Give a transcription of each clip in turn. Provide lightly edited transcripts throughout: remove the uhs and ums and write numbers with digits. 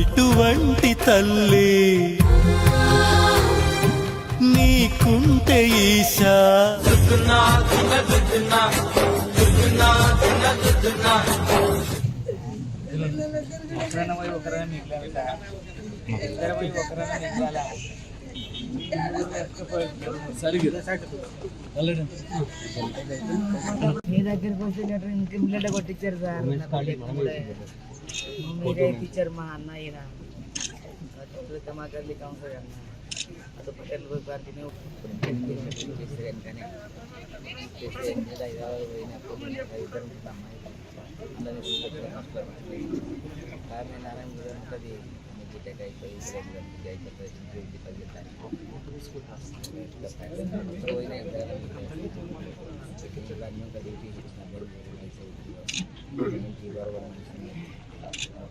ఇటువంటి తల్లి నీకుంటే ఈశా మీ దగ్గరికి వస్తే లెటర్ కొట్టించారు సార్, మీరే ఇచ్చారు మా అన్న ఈయన మా గల్లీ కౌన్సిలర్ అన్న అది పటేల్ పార్టీని నారాయణ గుడి ఉంటుంది బీటెక్ అయిపోయి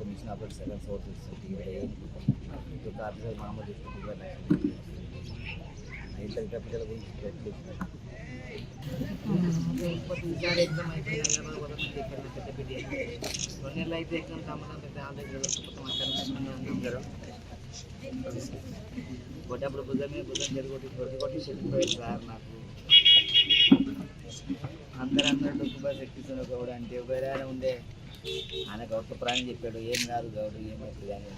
machine operate second sources card మామూలు ఇతర క్యాపిటల్ గురించి ఈసారి ఎగ్జామ్ అయిపోయింది 2 నెలలు అయితే ఎగ్జామ్ సంబంధం పెద్ద ఆల్రెడీ కొట్టప్పుడు భుజం కొట్టి చెల్లిపోయింది సార్. నాకు అందరూ డొక్కుబాస్ ఎక్కిస్తున్న గౌడు అంటే వేరే ఉండే ఆయన గౌడ్తో ప్రాణం చెప్పాడు, ఏం కాదు గౌడు ఏమవుతుంది అని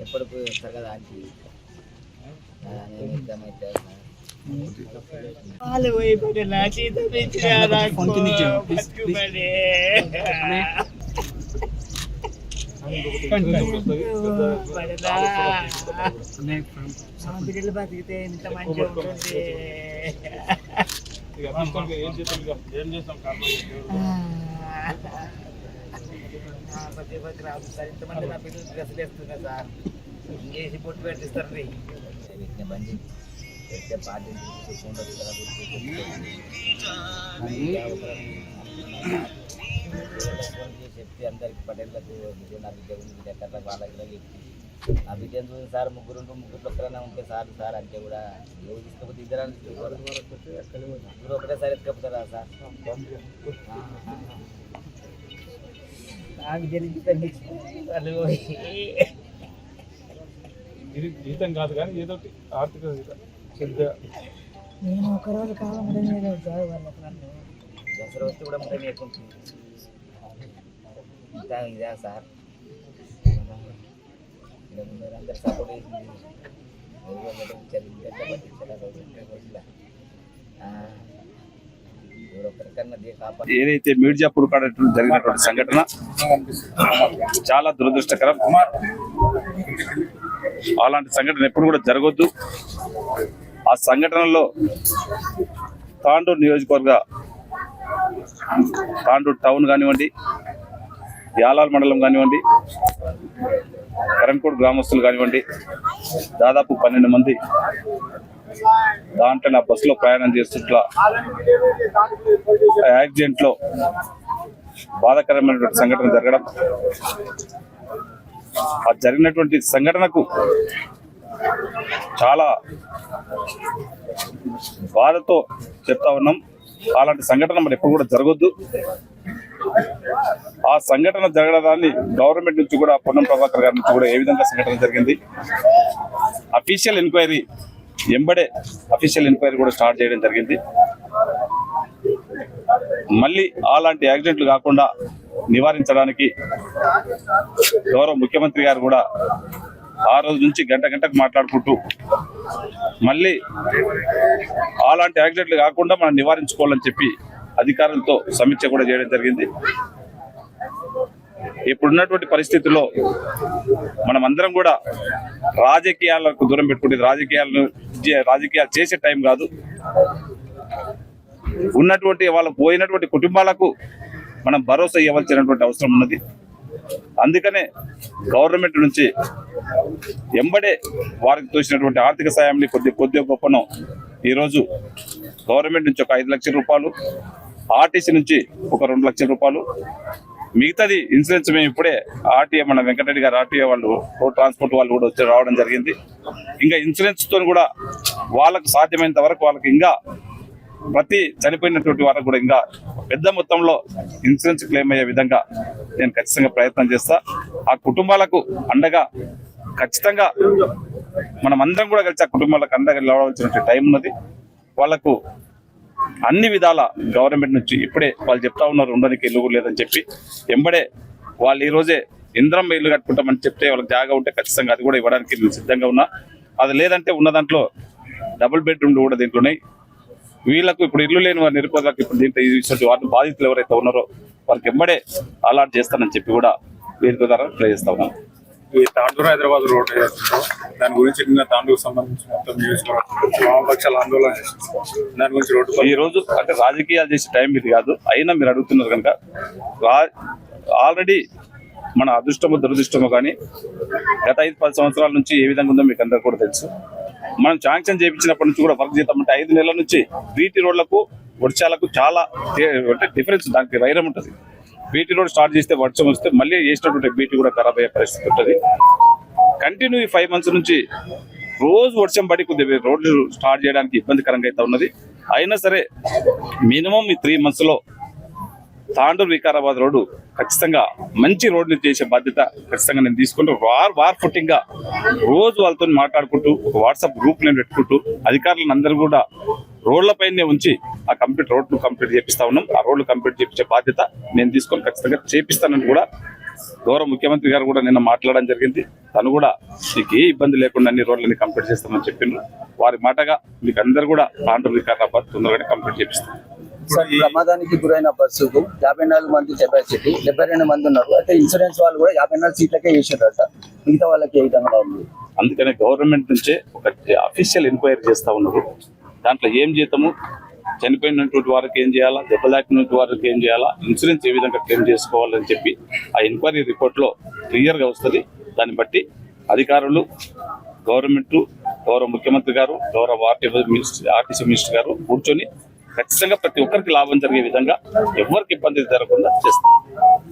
ఎప్పటికి వస్తారు కదా ఆంటీ ఎగ్జామ్ అయితే బిడ్డలు బతికితే ఇంత మంచిగా ఉంటుంది. రాదు సార్, ఇంతమంది నా పిల్లలు డ్రెస్సులు వేస్తున్నా సార్, ఇంకేసి పొట్టు పెట్టిస్తారు రీ బండి పెడితే పార్టీ చెప్పి అందరికి పటేళ్ళకు నా బిడ్డ ఉంది ఎక్కడ వాళ్ళకి చెప్పి నా బిడ్డను చూసి సార్ ముగ్గురు ఒక్కరైనా ఉంటే సార్ అంటే కూడా ఎవరు తీసుకపోతే ఇద్దరు ముగ్గురు ఒకటేసారి ఎత్తుకపోతారా సార్? నా బిడ్డని జీతం కాదు కానీ ఏదో ఆర్థిక నేను ఒకరోజు కావాలంటే సార్ వాళ్ళు దసరా వస్తే కూడా ముట్టని ఎక్కుంటుంది ఇదే సార్. అందరు సపోర్ట్ ఏదైతే మీర్జాపూర్ కాడ జరిగినటువంటి సంఘటన చాలా దురదృష్టకరం. అలాంటి సంఘటన ఎప్పుడు కూడా జరగొద్దు. ఆ సంఘటనలో తాండూరు నియోజకవర్గ తాండూరు టౌన్ కానివ్వండి, యాలాల్ మండలం కానివ్వండి, కరణ్కోట్ గ్రామస్తులు కానివ్వండి, దాదాపు 12 మంది దాంట్లో నా బస్సులో ప్రయాణం చేస్తుంట్లా యాక్సిడెంట్ లో బాధాకరమైనటువంటి సంఘటన జరగడం, ఆ జరిగినటువంటి సంఘటనకు చాలా బాధతో చెప్తా ఉన్నాం. అలాంటి సంఘటన మరి ఎప్పుడు కూడా జరగొద్దు. ఆ సంఘటన జరగడాన్ని గవర్నమెంట్ నుంచి కూడా పొన్నం ప్రభాకర్ గారి నుంచి కూడా ఏ విధంగా సంఘటన జరిగింది అఫీషియల్ ఎంక్వైరీ ఎంబడే అఫీషియల్ ఎంక్వైరీ కూడా స్టార్ట్ చేయడం జరిగింది. మళ్ళీ అలాంటి యాక్సిడెంట్లు కాకుండా నివారించడానికి గౌరవ ముఖ్యమంత్రి గారు కూడా ఆ రోజు నుంచి గంటకు మాట్లాడుకుంటూ మళ్ళీ అలాంటి యాక్సిడెంట్లు కాకుండా మనం నివారించుకోవాలని చెప్పి అధికారులతో సమీక్ష కూడా చేయడం జరిగింది. ఇప్పుడున్నటువంటి పరిస్థితుల్లో మనం అందరం కూడా రాజకీయాలకు దూరం పెట్టుకుంటే రాజకీయాలు చేసే టైం కాదు. ఉన్నటువంటి వాళ్ళకు పోయినటువంటి కుటుంబాలకు మనం భరోసా ఇవ్వాల్సినటువంటి అవసరం ఉన్నది. అందుకనే గవర్నమెంట్ నుంచి ఎంబడే వారికి తోచినటువంటి ఆర్థిక సాయాన్ని కొద్ది గొప్పను ఈరోజు గవర్నమెంట్ నుంచి ఒక 5 లక్షల రూపాయలు, ఆర్టీసీ నుంచి ఒక 2 లక్షల రూపాయలు, మిగతాది ఇన్సూరెన్స్ మేము ఇప్పుడే ఆర్టీఏ మన వెంకటరెడ్డి గారు ఆర్టీఏ వాళ్ళు రోడ్ ట్రాన్స్పోర్ట్ వాళ్ళు కూడా వచ్చి రావడం జరిగింది. ఇంకా ఇన్సూరెన్స్ తో కూడా వాళ్ళకు సాధ్యమైనంత వరకు వాళ్ళకి ఇంకా ప్రతి చనిపోయినటువంటి వారికి కూడా ఇంకా పెద్ద మొత్తంలో ఇన్సూరెన్స్ క్లెయిమ్ అయ్యే విధంగా నేను ఖచ్చితంగా ప్రయత్నం చేస్తా. ఆ కుటుంబాలకు అండగా ఖచ్చితంగా మనం అందరం కూడా కలిసి ఆ కుటుంబాలకు అండగా నిలవవలసిన టైం ఉన్నది. వాళ్లకు అన్ని విధాల గవర్నమెంట్ నుంచి ఇప్పుడే వాళ్ళు చెప్తా ఉన్నారు ఉండడానికి ఇల్లు లేదని చెప్పి, ఎంబడే వాళ్ళు ఈ రోజే ఇంద్రం ఇల్లు కట్టుకుంటామని చెప్తే వాళ్ళకి జాగా ఉంటే ఖచ్చితంగా అది కూడా ఇవ్వడానికి నేను సిద్ధంగా ఉన్నా. అది లేదంటే ఉన్న దాంట్లో డబుల్ బెడ్రూమ్ కూడా దీంట్లో ఉన్నాయి. వీళ్ళకు ఇప్పుడు ఇల్లు లేని వారి నిరుపేదలకు ఇప్పుడు దీంట్లో వాటి బాధితులు ఎవరైతే ఉన్నారో వారికి ఎంబడే అలాట్ చేస్తానని చెప్పి కూడా వేదిక ద్వారా ప్లే చేస్తా ఉన్నాను. ఈ తాండూరు హైదరాబాద్ రోడ్ దాని గురించి నిన్న తాండూరు సంబంధించి మొత్తం వామపక్షాల ఆందోళన దాని గురించి రోడ్డు ఈ రోజు అంటే రాజకీయాలు చేసే టైం ఇది కాదు. అయినా మీరు అడుగుతున్నారు కనుక ఆల్రెడీ మన అదృష్టమో దురదృష్టమో కానీ గత 5-10 సంవత్సరాల నుంచి ఏ విధంగా ఉందో మీకు అందరికీ కూడా తెలుసు. మనం శాంక్షన్ చేయించినప్పటి నుంచి కూడా వర్క్ చేద్దామంటే 5 నెలల నుంచి బీటీ రోడ్లకు వర్షాలకు చాలా అంటే డిఫరెన్స్, దానికి వైరం ఉంటుంది. బీటీ రోడ్ స్టార్ట్ చేస్తే వర్షం వస్తే మళ్ళీ చేసినటువంటి బీటీ కూడా ఖరాబ్ అయ్యే పరిస్థితి ఉంటుంది. కంటిన్యూ 5 months నుంచి రోజు వర్షం పడి కొద్దిగా రోడ్లు స్టార్ట్ చేయడానికి ఇబ్బందికరంగా అయితే ఉన్నది. అయినా సరే మినిమం ఈ 3 months లో తాండూరు వికారాబాద్ రోడ్డు ఖచ్చితంగా మంచి రోడ్లు చేసే బాధ్యత ఖచ్చితంగా నేను తీసుకుంటూ వార్ ఫుట్టింగ్ గా రోజు వాళ్ళతో మాట్లాడుకుంటూ వాట్సాప్ గ్రూప్ నేను పెట్టుకుంటూ అధికారులను అందరూ కూడా రోడ్లపైనే ఉంచి ఆ రోడ్లు కంప్లీట్ చేపిస్తా ఉన్నాం. ఆ రోడ్లు కంప్లీట్ చేపించే బాధ్యత నేను తీసుకొని ఖచ్చితంగా చేపిస్తానని కూడా గౌరవ ముఖ్యమంత్రి గారు కూడా నిన్న మాట్లాడడం జరిగింది. తను కూడా మీకు ఏ ఇబ్బంది లేకుండా అన్ని రోడ్లని కంప్లీట్ చేస్తామని చెప్పిండ్రు. వారి మాటగా మీకు అందరు కూడా తాండూరు వికారాబాద్ తొందరగానే కంప్లీట్ చేపిస్తాం. ప్రమాదానికి గురైన బస్సుకు 54 మంది కెపాసిటీ, 72 మంది ఉన్నారు. అయితే ఇన్సూరెన్స్ వాళ్ళు కూడా 54 సీట్లకే వేసారట, మిగతా వాళ్ళకి ఏ విధంగా ఉంది. అందుకనే గవర్నమెంట్ నుంచే ఒక అఫీషియల్ ఎంక్వైరీ చేస్తా ఉన్నారు. దాంట్లో ఏం చేద్దాము, చనిపోయినటువంటి వారికి ఏం చేయాలా, దెబ్బలాకినటువంటి వారికి ఏం చేయాలా, ఇన్సూరెన్స్ ఏ విధంగా క్లెయిమ్ చేసుకోవాలని చెప్పి ఆ ఎంక్వైరీ రిపోర్ట్లో క్లియర్గా వస్తుంది. దాన్ని బట్టి అధికారులు, గవర్నమెంట్, గౌరవ ముఖ్యమంత్రి గారు, గౌరవ ఆర్టీసీ మినిస్టర్ గారు కూర్చొని ఖచ్చితంగా ప్రతి ఒక్కరికి లాభం జరిగే విధంగా ఎవరికి ఇబ్బంది జరగకుండా చేస్తారు.